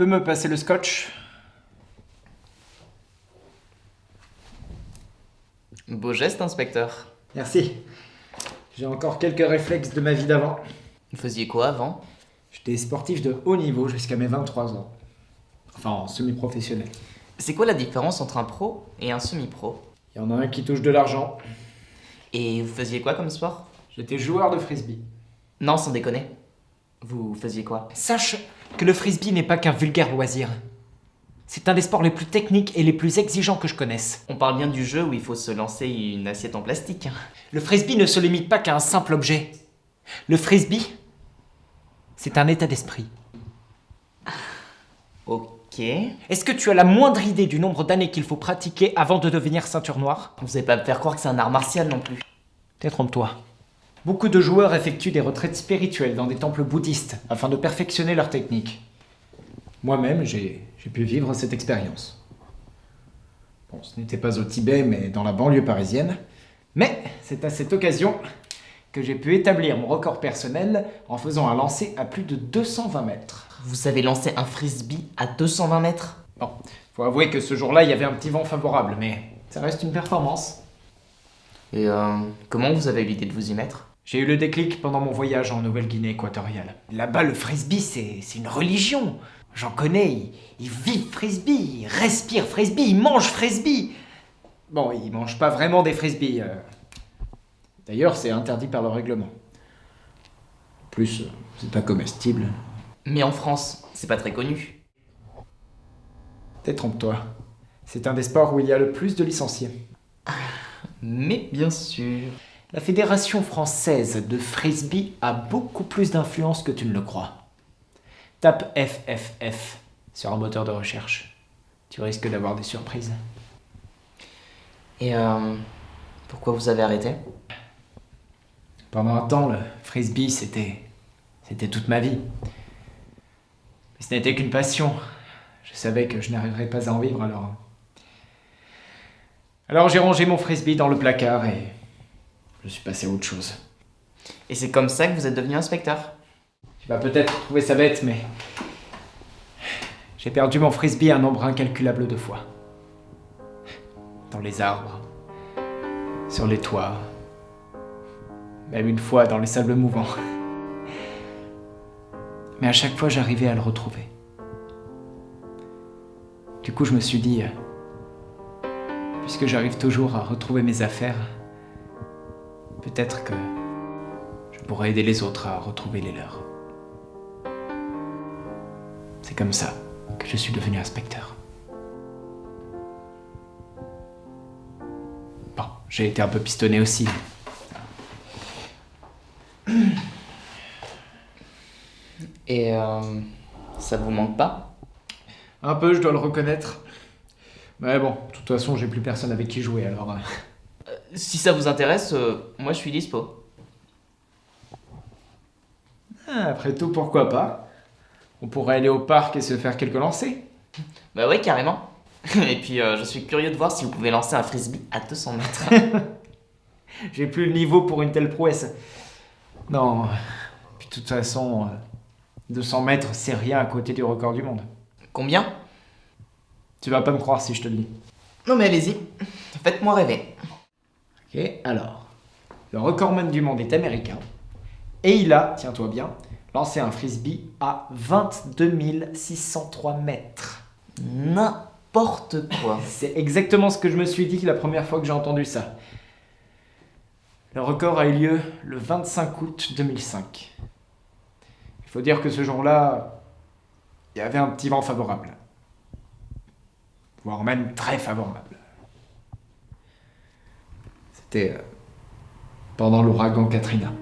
peux me passer le scotch? Beau geste, inspecteur. Merci. J'ai encore quelques réflexes de ma vie d'avant. Vous faisiez quoi avant? J'étais sportif de haut niveau jusqu'à mes 23 ans. Enfin, en semi-professionnel. C'est quoi la différence entre un pro et un semi-pro? Il y en a un qui touche de l'argent. Et vous faisiez quoi comme sport? J'étais joueur de frisbee. Non, sans déconner. Vous faisiez quoi? Sache que le frisbee n'est pas qu'un vulgaire loisir. C'est un des sports les plus techniques et les plus exigeants que je connaisse. On parle bien du jeu où il faut se lancer une assiette en plastique. Le frisbee ne se limite pas qu'à un simple objet. Le frisbee, c'est un état d'esprit. Ok. Est-ce que tu as la moindre idée du nombre d'années qu'il faut pratiquer avant de devenir ceinture noire? Vous allez pas me faire croire que c'est un art martial non plus. Détrompe-toi. Beaucoup de joueurs effectuent des retraites spirituelles dans des temples bouddhistes afin de perfectionner leur technique. Moi-même, j'ai pu vivre cette expérience. Bon, ce n'était pas au Tibet, mais dans la banlieue parisienne. Mais c'est à cette occasion que j'ai pu établir mon record personnel en faisant un lancer à plus de 220 mètres. Vous avez lancé un frisbee à 220 mètres? Bon, faut avouer que ce jour-là, il y avait un petit vent favorable, mais ça reste une performance. Et comment vous avez eu l'idée de vous y mettre? J'ai eu le déclic pendant mon voyage en Nouvelle-Guinée équatoriale. Là-bas, le frisbee, c'est une religion. J'en connais, ils vivent frisbee, ils respirent frisbee, ils mangent frisbee. Bon, ils mangent pas vraiment des frisbees. D'ailleurs, c'est interdit par le règlement. En plus, c'est pas comestible. Mais en France, c'est pas très connu. Détrompe-toi. C'est un des sports où il y a le plus de licenciés. Mais bien sûr. La Fédération française de frisbee a beaucoup plus d'influence que tu ne le crois. Tape FFF sur un moteur de recherche. Tu risques d'avoir des surprises. Et pourquoi vous avez arrêté? Pendant un temps, le frisbee, c'était toute ma vie. Mais ce n'était qu'une passion. Je savais que je n'arriverais pas à en vivre, alors j'ai rangé mon frisbee dans le placard et je suis passé à autre chose. Et c'est comme ça que vous êtes devenu inspecteur? Tu vas peut-être trouver ça bête, mais j'ai perdu mon frisbee un nombre incalculable de fois. Dans les arbres, sur les toits, même une fois dans les sables mouvants. Mais à chaque fois, j'arrivais à le retrouver. Du coup, je me suis dit, puisque j'arrive toujours à retrouver mes affaires, peut-être que je pourrais aider les autres à retrouver les leurs. C'est comme ça que je suis devenu inspecteur. Bon, j'ai été un peu pistonné aussi. Et ça vous manque pas? Un peu, je dois le reconnaître. Mais bon, de toute façon, j'ai plus personne avec qui jouer, alors... Si ça vous intéresse, moi je suis dispo. Après tout, pourquoi pas? On pourrait aller au parc et se faire quelques lancers. Bah ouais, carrément. Et puis je suis curieux de voir si vous pouvez lancer un frisbee à 200 mètres. J'ai plus le niveau pour une telle prouesse. Non, puis de toute façon, 200 mètres, c'est rien à côté du record du monde. Combien? Tu vas pas me croire si je te le dis. Non mais allez-y, faites-moi rêver. Ok, alors, le recordman du monde est américain. Et il a, tiens-toi bien, lancé un frisbee à 22 603 mètres. N'importe quoi. C'est exactement ce que je me suis dit la première fois que j'ai entendu ça. Le record a eu lieu le 25 août 2005. Il faut dire que ce jour-là, il y avait un petit vent favorable. Voire même très favorable. C'était pendant l'ouragan Katrina.